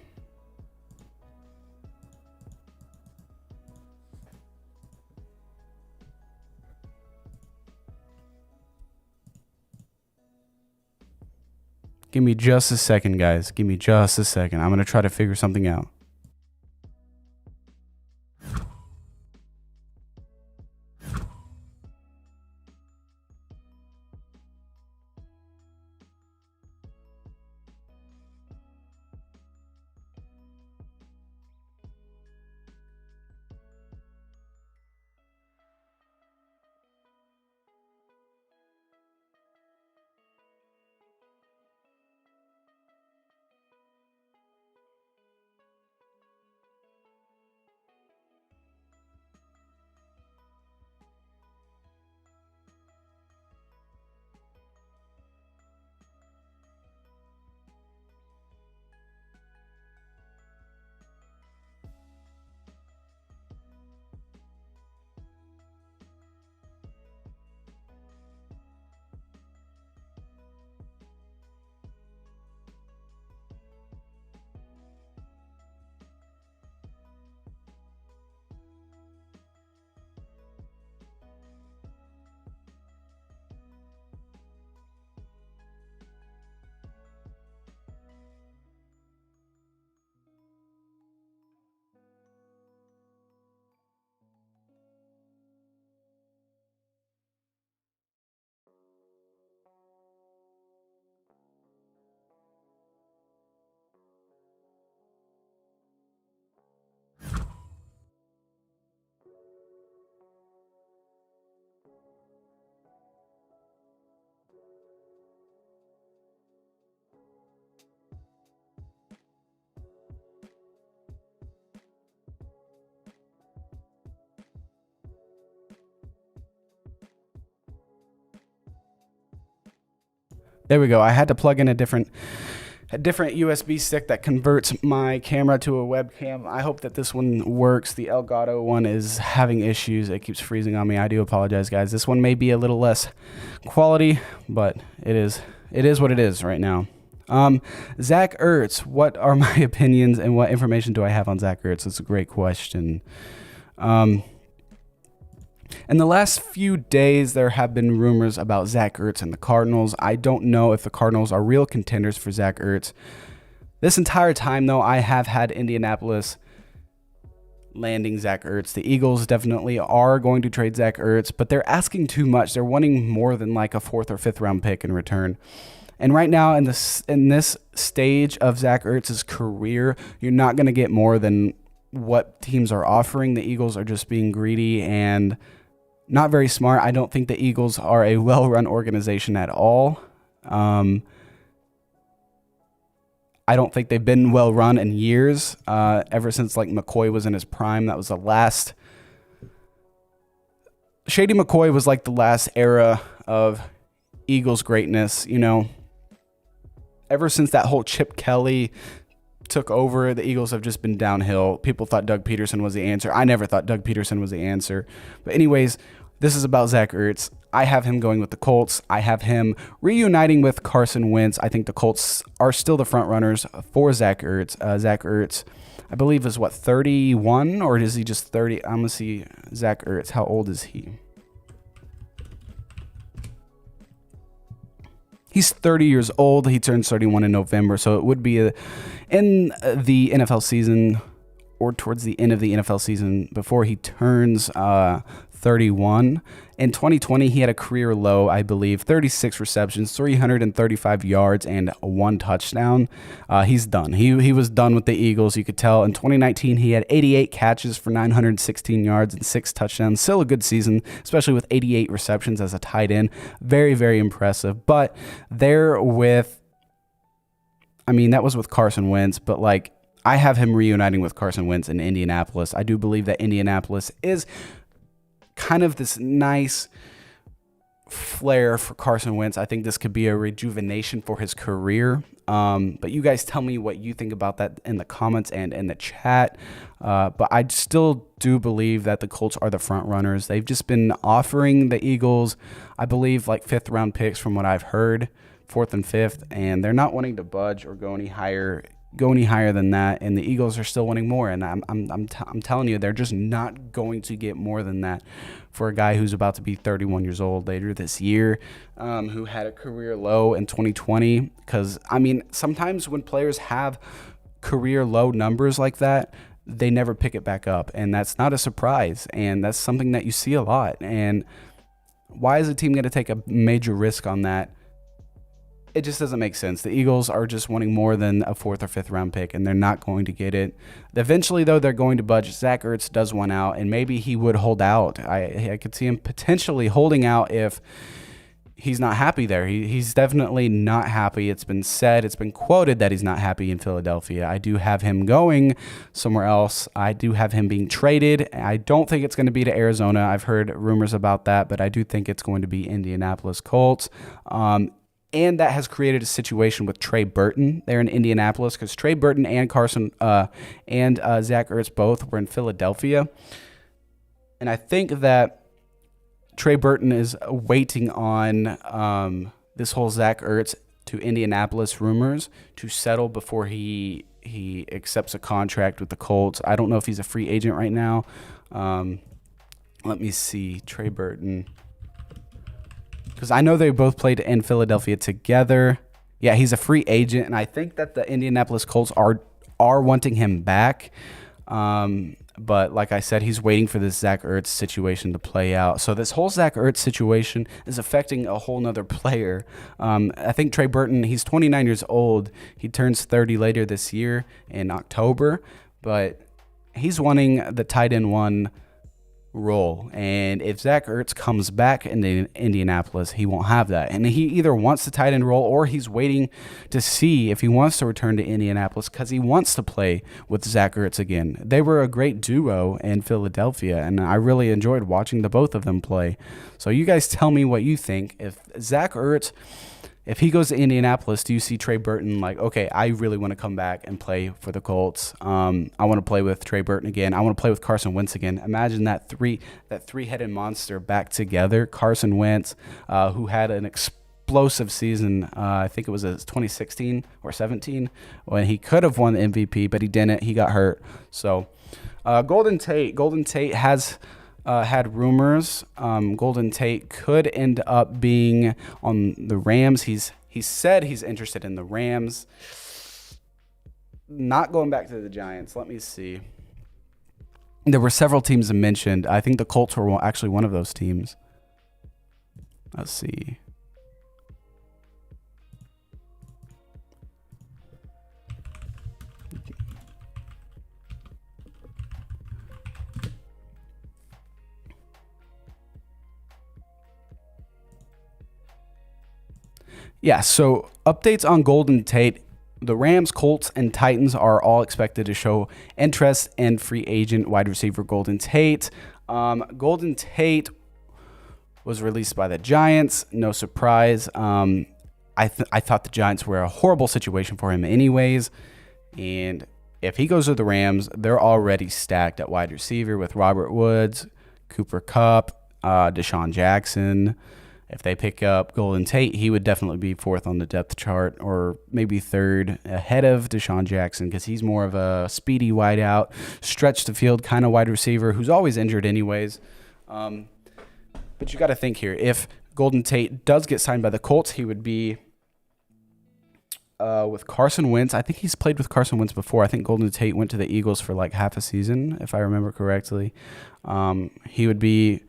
[SPEAKER 1] Give me just a second, guys. Give me just a second. I'm going to try to figure something out. There we go. I had to plug in a different USB stick that converts my camera to a webcam. I hope that this one works. The Elgato one is having issues. It keeps freezing on me. I do apologize, guys. This one may be a little less quality, but it is what it is right now. Zach Ertz, what are my opinions and what information do I have on Zach Ertz? That's a great question. In the last few days, there have been rumors about Zach Ertz and the Cardinals. I don't know if the Cardinals are real contenders for Zach Ertz. This entire time, though, I have had Indianapolis landing Zach Ertz. The Eagles definitely are going to trade Zach Ertz, but they're asking too much. They're wanting more than like a 4th or 5th round pick in return. And right now, in this stage of Zach Ertz's career, you're not going to get more than what teams are offering. The Eagles are just being greedy and not very smart. I don't think the Eagles are a well-run organization at all. I don't think they've been well-run in years. Ever since like McCoy was in his prime, that was the last. Shady McCoy was like the last era of Eagles greatness. You know, ever since that whole Chip Kelly took over, the Eagles have just been downhill. People thought Doug Peterson was the answer. I never thought Doug Peterson was the answer. But anyways, this is about Zach Ertz. I have him going with the Colts. I have him reuniting with Carson Wentz. I think the Colts are still the front runners for Zach Ertz. Zach Ertz, I believe, is 31, or is he just 30? I'm going to see Zach Ertz. How old is he? He's 30 years old. He turns 31 in November, so it would be in the NFL season or towards the end of the NFL season before he turns 31. In 2020, he had a career low, I believe, 36 receptions, 335 yards, and 1 touchdown. He's done. He was done with the Eagles, you could tell. In 2019, he had 88 catches for 916 yards and 6 touchdowns. Still a good season, especially with 88 receptions as a tight end. Very, very impressive. But that was with Carson Wentz, but like, I have him reuniting with Carson Wentz in Indianapolis. I do believe that Indianapolis is kind of this nice flair for Carson Wentz. I think this could be a rejuvenation for his career. But you guys tell me what you think about that in the comments and in the chat. But I still do believe that the Colts are the front runners. They've just been offering the Eagles, I believe, like 5th round picks from what I've heard, 4th and 5th, and they're not wanting to budge or go any higher than that, and the Eagles are still wanting more. And I'm telling you, they're just not going to get more than that for a guy who's about to be 31 years old later this year, who had a career low in 2020. Because sometimes when players have career low numbers like that, they never pick it back up, and that's not a surprise. And that's something that you see a lot. And why is a team going to take a major risk on that? It just doesn't make sense. The Eagles are just wanting more than a 4th or 5th round pick, and they're not going to get it. Eventually, though, they're going to budge. Zach Ertz does want out, and maybe he would hold out. I could see him potentially holding out if he's not happy there. He's definitely not happy. It's been said, it's been quoted that he's not happy in Philadelphia. I do have him going somewhere else. I do have him being traded. I don't think it's going to be to Arizona. I've heard rumors about that, but I do think it's going to be Indianapolis Colts. And that has created a situation with Trey Burton there in Indianapolis, because Trey Burton and Zach Ertz both were in Philadelphia. And I think that Trey Burton is waiting on this whole Zach Ertz to Indianapolis rumors to settle before he accepts a contract with the Colts. I don't know if he's a free agent right now. Let me see. Trey Burton. Because I know they both played in Philadelphia together. Yeah, he's a free agent, and I think that the Indianapolis Colts are wanting him back. But like I said, he's waiting for this Zach Ertz situation to play out. So this whole Zach Ertz situation is affecting a whole nother player. I think Trey Burton, he's 29 years old. He turns 30 later this year in October. But he's wanting the tight end 1 role, and if Zach Ertz comes back in Indianapolis, he won't have that, and he either wants the tight end role or he's waiting to see if he wants to return to Indianapolis because he wants to play with Zach Ertz again. They were a great duo in Philadelphia, and I really enjoyed watching the both of them play. So you guys tell me what you think. If Zach Ertz if he goes to Indianapolis, do you see Trey Burton like, okay, I really want to come back and play for the Colts. I want to play with Trey Burton again. I want to play with Carson Wentz again. Imagine that three-headed monster back together. Carson Wentz, who had an explosive season. I think it was 2016 or 17 when he could have won the MVP, but he didn't. He got hurt. So Golden Tate has had rumors. Golden Tate could end up being on the Rams. He said he's interested in the Rams. Not going back to the Giants. Let me see. There were several teams mentioned. I think the Colts were actually one of those teams. Let's see. Yeah, so updates on Golden Tate. The Rams, Colts, and Titans are all expected to show interest in free agent wide receiver Golden Tate. Golden Tate was released by the Giants. No surprise. I thought the Giants were a horrible situation for him anyways. And if he goes to the Rams, they're already stacked at wide receiver with Robert Woods, Cooper Kupp, Deshaun Jackson. If they pick up Golden Tate, he would definitely be fourth on the depth chart, or maybe third ahead of Deshaun Jackson, because he's more of a speedy wideout, stretch the field kind of wide receiver who's always injured anyways. But you got to think here. If Golden Tate does get signed by the Colts, he would be with Carson Wentz. I think he's played with Carson Wentz before. I think Golden Tate went to the Eagles for like half a season, if I remember correctly. He would be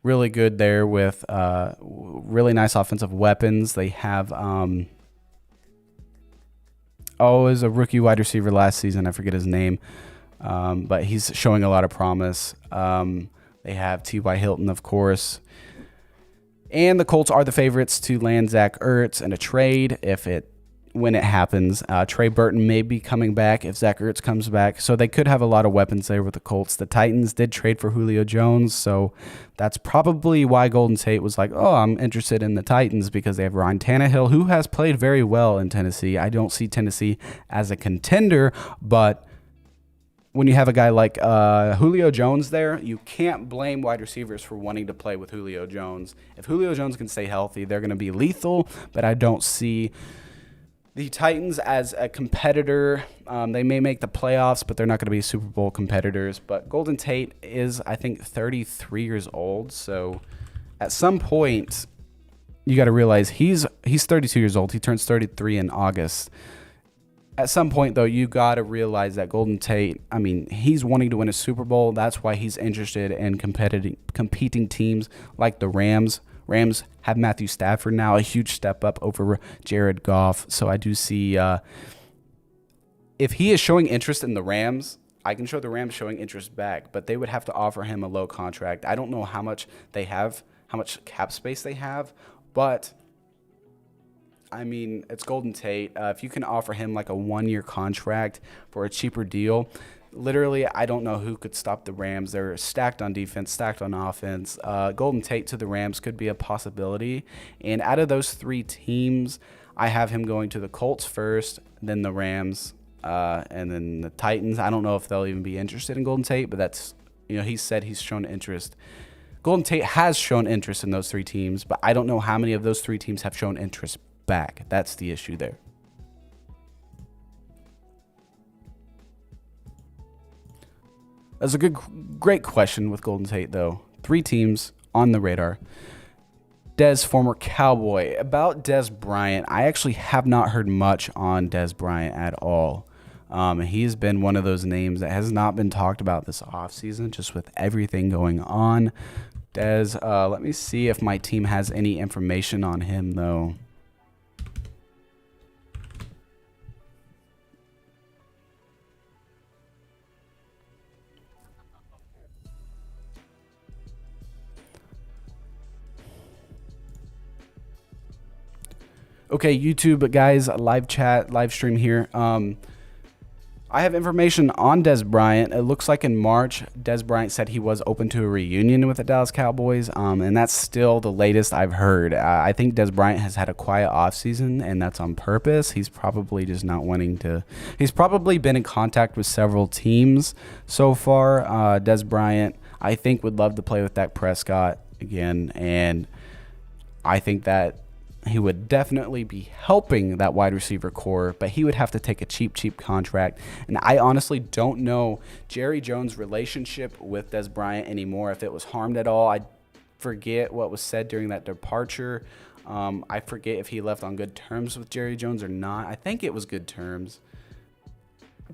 [SPEAKER 1] really good there with really nice offensive weapons. They have it was a rookie wide receiver last season. I forget his name, but he's showing a lot of promise. They have T.Y. Hilton, of course. And the Colts are the favorites to land Zach Ertz in a trade when it happens. Trey Burton may be coming back if Zach Ertz comes back. So they could have a lot of weapons there with the Colts. The Titans did trade for Julio Jones, so that's probably why Golden Tate was like, oh, I'm interested in the Titans, because they have Ryan Tannehill, who has played very well in Tennessee. I don't see Tennessee as a contender, but when you have a guy like Julio Jones there, you can't blame wide receivers for wanting to play with Julio Jones. If Julio Jones can stay healthy, they're going to be lethal, but I don't see the Titans as a competitor. They may make the playoffs, but they're not going to be Super Bowl competitors. But Golden Tate is, I think, 33 years old. So at some point, you got to realize he's 32 years old. He turns 33 in August. At some point, though, you got to realize that Golden Tate, I mean, he's wanting to win a Super Bowl. That's why he's interested in competing teams like the Rams. Rams have Matthew Stafford now, a huge step up over Jared Goff. So I do see if he is showing interest in the Rams, I can show the Rams showing interest back, but they would have to offer him a low contract. I don't know how much they have, how much cap space they have, but I mean, it's Golden Tate. If you can offer him like a 1-year contract for a cheaper deal, literally, I don't know who could stop the Rams. They're stacked on defense, stacked on offense. Golden Tate to the Rams could be a possibility. And out of those three teams, I have him going to the Colts first, then the Rams, and then the Titans. I don't know if they'll even be interested in Golden Tate, but that's, he said he's shown interest. Golden Tate has shown interest in those three teams, but I don't know how many of those three teams have shown interest back. That's the issue there. That's a great question with Golden Tate, though. Three teams on the radar. Dez, former Cowboy. About Dez Bryant, I actually have not heard much on Dez Bryant at all. He's been one of those names that has not been talked about this offseason, just with everything going on. Dez, let me see if my team has any information on him, though. Okay, YouTube guys, live chat, live stream here. I have information on Des Bryant. It looks like in March, Des Bryant said he was open to a reunion with the Dallas Cowboys, and that's still the latest I've heard. I think Des Bryant has had a quiet offseason, and that's on purpose. He's probably just not wanting to. He's probably been in contact with several teams so far. Des Bryant, I think, would love to play with Dak Prescott again, and I think that he would definitely be helping that wide receiver core, but he would have to take a cheap contract. And I honestly don't know Jerry Jones' relationship with Des Bryant anymore, if it was harmed at all. I forget what was said during that departure. I forget if he left on good terms with Jerry Jones or not. I think it was good terms,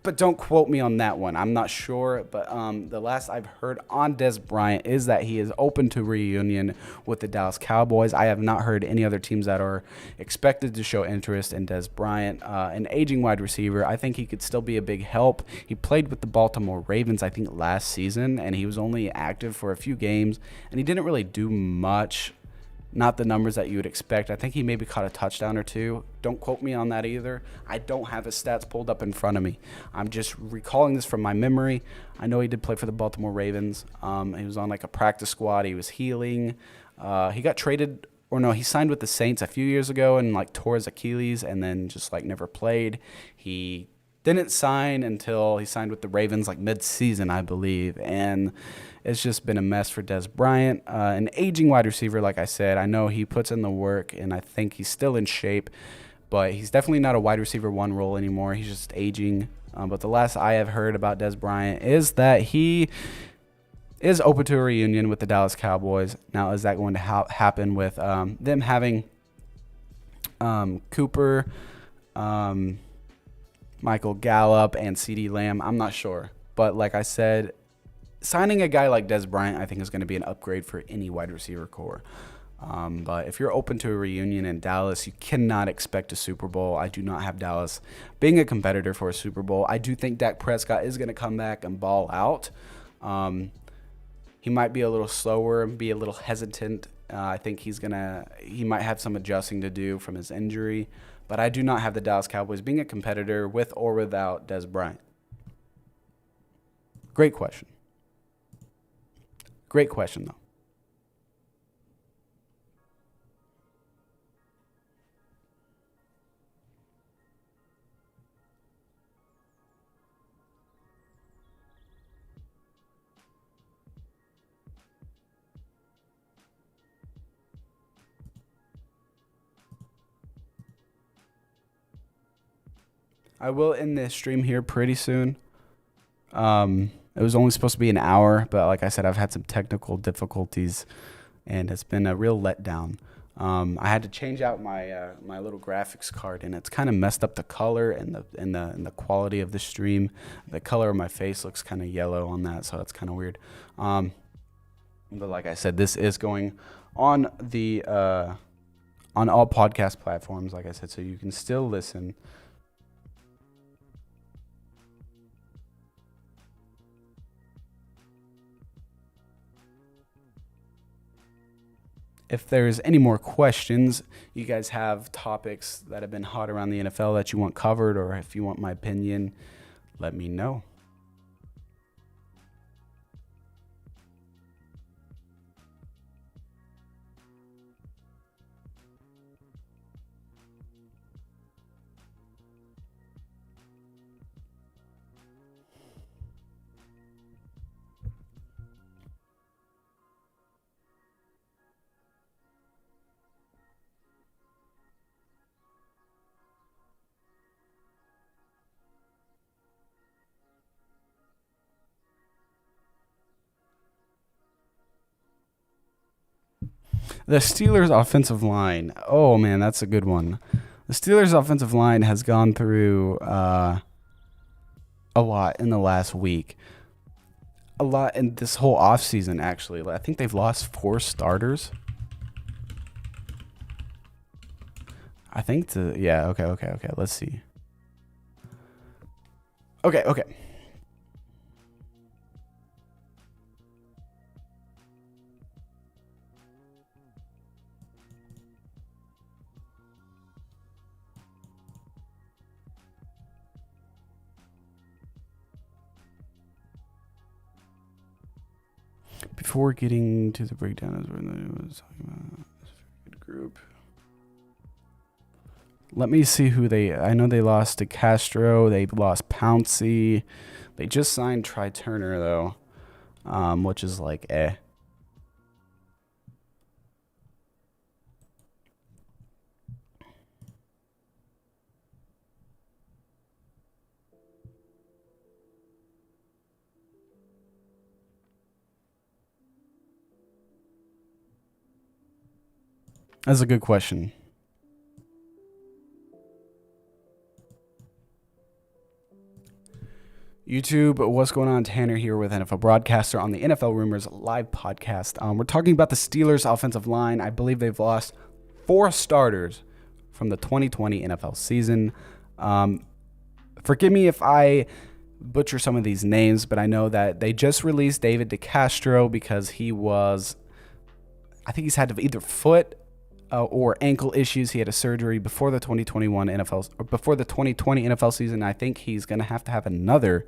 [SPEAKER 1] but don't quote me on that one. I'm not sure, but the last I've heard on Des Bryant is that he is open to reunion with the Dallas Cowboys. I have not heard any other teams that are expected to show interest in Des Bryant. An aging wide receiver, I think he could still be a big help. He played with the Baltimore Ravens, I think, last season, and he was only active for a few games, and he didn't really do much. Not the numbers that you would expect. I think he maybe caught a touchdown or two. Don't quote me on that either. I don't have his stats pulled up in front of me. I'm just recalling this from my memory. I know he did play for the Baltimore Ravens. He was on like a practice squad. He was healing. He got traded, or no, he signed with the Saints a few years ago and like tore his Achilles and then just like never played. He didn't sign until he signed with the Ravens like mid-season, I believe. And it's just been a mess for Des Bryant. An aging wide receiver, like I said. I know he puts in the work, and I think he's still in shape. But he's definitely not a wide receiver one role anymore. He's just aging. But the last I have heard about Des Bryant is that he is open to a reunion with the Dallas Cowboys. Now, is that going to happen with them having Cooper, Michael Gallup, and CeeDee Lamb? I'm not sure. But like I said, signing a guy like Des Bryant, I think, is going to be an upgrade for any wide receiver core. But if you're open to a reunion in Dallas, you cannot expect a Super Bowl. I do not have Dallas being a competitor for a Super Bowl. I do think Dak Prescott is going to come back and ball out. He might be a little slower and be a little hesitant. I think he might have some adjusting to do from his injury. But I do not have the Dallas Cowboys being a competitor with or without Des Bryant. Great question. Great question, though. I will end this stream here pretty soon. It was only supposed to be an hour, but like I said, I've had some technical difficulties, and it's been a real letdown. I had to change out my little graphics card, and it's kind of messed up the color and the quality of the stream. The color of my face looks kind of yellow on that, so that's kind of weird. But like I said, this is going on the on all podcast platforms, like I said, so you can still listen. If there's any more questions, you guys have topics that have been hot around the NFL that you want covered, or if you want my opinion, let me know. The Steelers' offensive line. Oh, man, that's a good one. The Steelers' offensive line has gone through a lot in the last week. A lot in this whole offseason, actually. I think they've lost 4 starters. I think okay. Let's see. Okay. Before getting to the breakdown, as we're talking about good group. Let me see who I know they lost to Castro. They lost Pouncey. They just signed Try Turner though, which is like eh. That's a good question. YouTube, what's going on? Tanner here with NFL Broadcaster on the NFL Rumors live podcast. We're talking about the Steelers' offensive line. I believe they've lost 4 starters from the 2020 NFL season. Forgive me if I butcher some of these names, but I know that they just released David DeCastro because I think he's had either foot or ankle issues. He had a surgery before the 2020 NFL season. I think he's going to have another.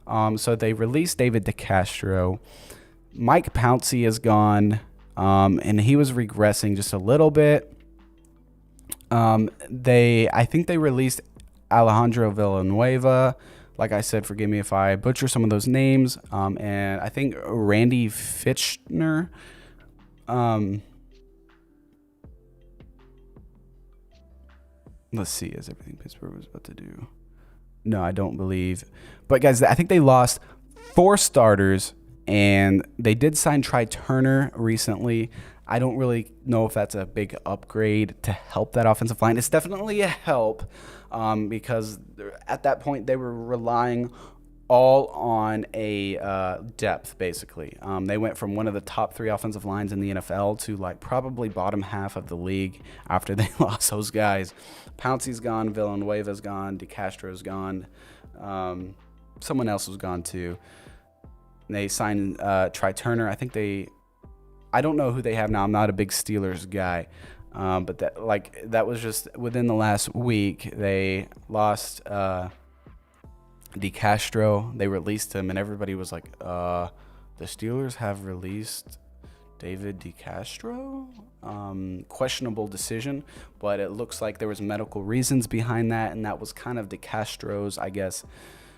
[SPEAKER 1] So they released David DeCastro. Mike Pouncey is gone, and he was regressing just a little bit. I think they released Alejandro Villanueva. Like I said, forgive me if I butcher some of those names. And I think Randy Fitchner. Let's see, is everything Pittsburgh was about to do? No, I don't believe. But guys, I think they lost 4 starters, and they did sign Try Turner recently. I don't really know if that's a big upgrade to help that offensive line. It's definitely a help because at that point they were relying all on a depth, basically. They went from one of the top 3 offensive lines in the NFL to like probably bottom half of the league after they lost those guys. Pouncey's gone, Villanueva's gone, DeCastro's gone. Someone else was gone too. They signed Try Turner. I don't know who they have now. I'm not a big Steelers guy. But that was just within the last week. They lost DeCastro. They released him, and everybody was like, the Steelers have released David DeCastro? Questionable decision, but it looks like there was medical reasons behind that, and that was kind of DeCastro's, I guess,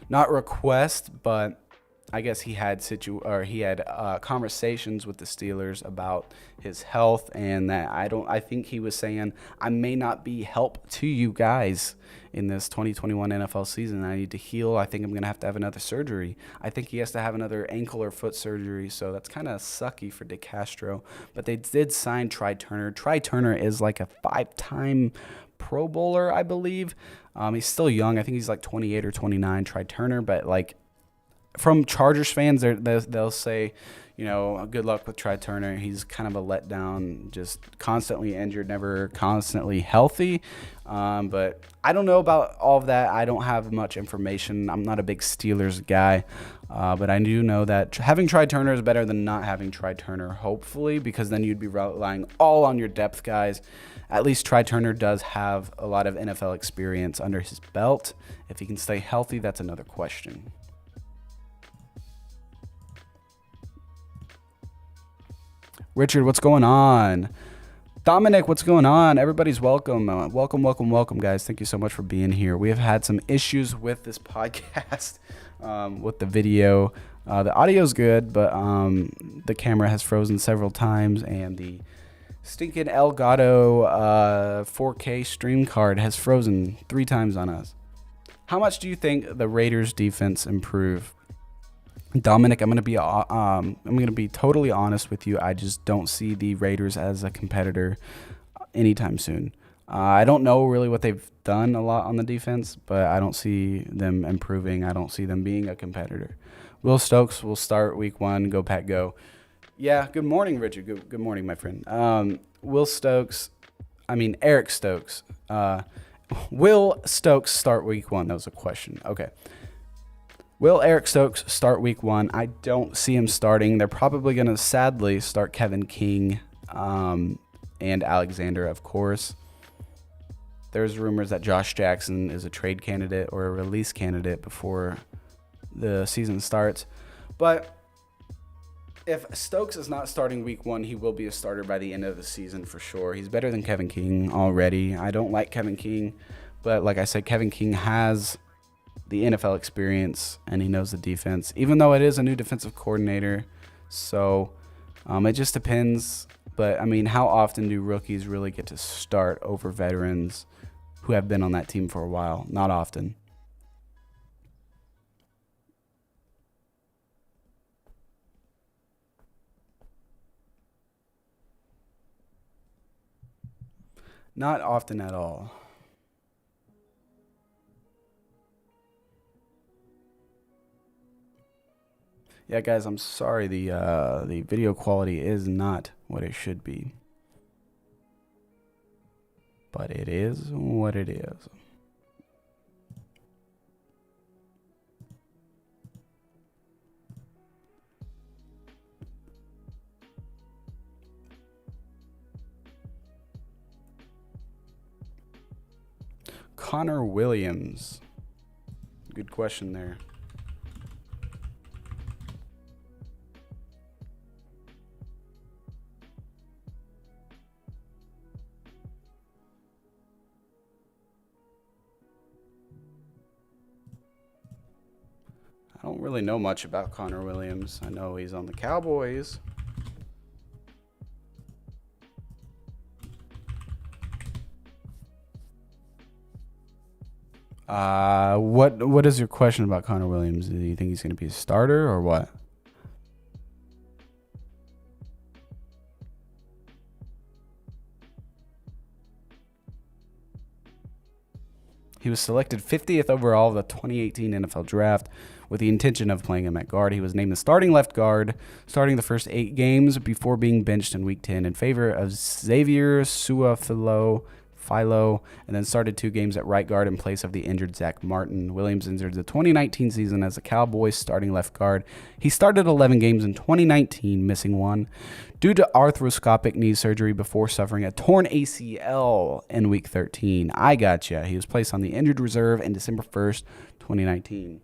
[SPEAKER 1] not request, but I guess he had conversations with the Steelers about his health, and that I think he was saying, I may not be help to you guys in this 2021 NFL season. I need to heal. I think I'm going to have another surgery. I think he has to have another ankle or foot surgery, so that's kind of sucky for DeCastro. But they did sign Try Turner. Try Turner is like a 5-time Pro Bowler, I believe. He's still young. I think he's like 28 or 29, Try Turner, but like, from Chargers fans, they'll say, good luck with Try Turner. He's kind of a letdown, just constantly injured, never constantly healthy. But I don't know about all of that. I don't have much information. I'm not a big Steelers guy. But I do know that having Try Turner is better than not having Try Turner, hopefully, because then you'd be relying all on your depth guys. At least Try Turner does have a lot of NFL experience under his belt. If he can stay healthy, that's another question. Richard, what's going on? Dominic, what's going on? Everybody's welcome. Welcome, guys. Thank you so much for being here. We have had some issues with this podcast, with the video. The audio's good, but the camera has frozen several times, and the stinking Elgato 4K stream card has frozen 3 times on us. How much do you think the Raiders defense improved? Dominic, I'm gonna be totally honest with you. I just don't see the Raiders as a competitor anytime soon. I don't know really what they've done a lot on the defense, but I don't see them improving. I don't see them being a competitor. Will Stokes will start week 1. Go Pack, go. Yeah. Good morning, Richard. Good morning, my friend. Eric Stokes. Will Stokes start week 1? That was a question. Okay. Will Eric Stokes start week 1? I don't see him starting. They're probably going to sadly start Kevin King and Alexander, of course. There's rumors that Josh Jackson is a trade candidate or a release candidate before the season starts. But If Stokes is not starting week 1, he will be a starter by the end of the season for sure. He's better than Kevin King already. I don't like Kevin King, but like I said, Kevin King has the NFL experience and he knows the defense, even though it is a new defensive coordinator. So it just depends. But I mean, how often do rookies really get to start over veterans who have been on that team for a while? Not often. Not often at all. Yeah, guys, I'm sorry. The video quality is not what it should be, but it is what it is. Connor Williams. Good question there. I don't really know much about Connor Williams. I know he's on the Cowboys. What is your question about Connor Williams? Do you think he's going to be a starter or what? He was selected 50th overall of the 2018 NFL Draft with the intention of playing him at guard. He was named the starting left guard, starting the first 8 games before being benched in Week 10 in favor of Xavier Philo, and then started 2 games at right guard in place of the injured Zach Martin. Williams entered the 2019 season as a Cowboys starting left guard. He started 11 games in 2019, missing 1 due to arthroscopic knee surgery before suffering a torn ACL in Week 13. I gotcha. He was placed on the injured reserve in December 1st, 2019.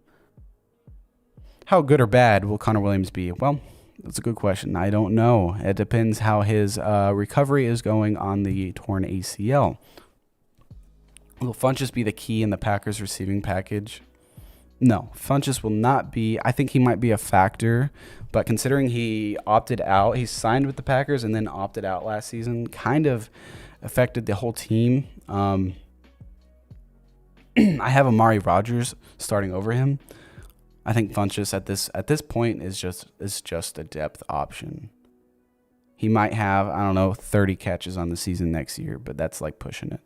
[SPEAKER 1] How good or bad will Connor Williams be? Well, that's a good question. I don't know. It depends how his recovery is going on the torn ACL. Will Funchess be the key in the Packers receiving package? No, Funchess will not be. I think he might be a factor, but considering he opted out, he signed with the Packers and then opted out last season, kind of affected the whole team. I have Amari Rodgers starting over him. I think Funchess at this point is just a depth option. He might have, I don't know, 30 catches on the season next year, but that's like pushing it.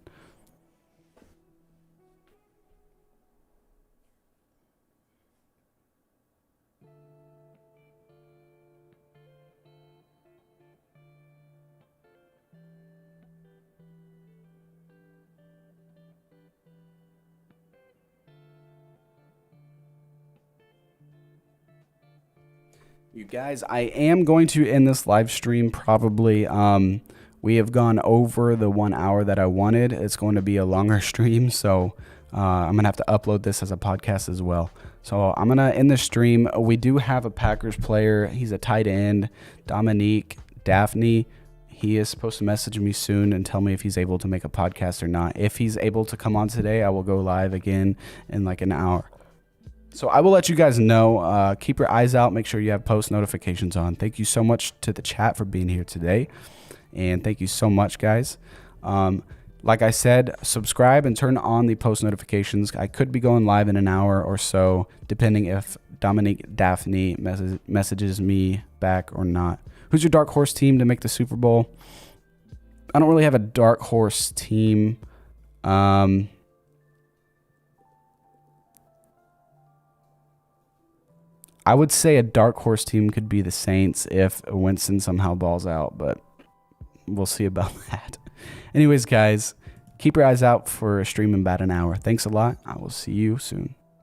[SPEAKER 1] You guys, I am going to end this live stream probably. We have gone over the 1 hour that I wanted. It's going to be a longer stream, so I'm going to have to upload this as a podcast as well. So I'm going to end the stream. We do have a Packers player. He's a tight end, Dominique Daphne. He is supposed to message me soon and tell me if he's able to make a podcast or not. If he's able to come on today, I will go live again in like an hour. So I will let you guys know. Keep your eyes out. Make sure you have post notifications on. Thank you so much to the chat for being here today. And thank you so much, guys. Like I said, subscribe and turn on the post notifications. I could be going live in an hour or so, depending if Dominique Daphne messages me back or not. Who's your dark horse team to make the Super Bowl? I don't really have a dark horse team. I would say a dark horse team could be the Saints if Winston somehow balls out, but we'll see about that. Anyways, guys, keep your eyes out for a stream in about an hour. Thanks a lot. I will see you soon.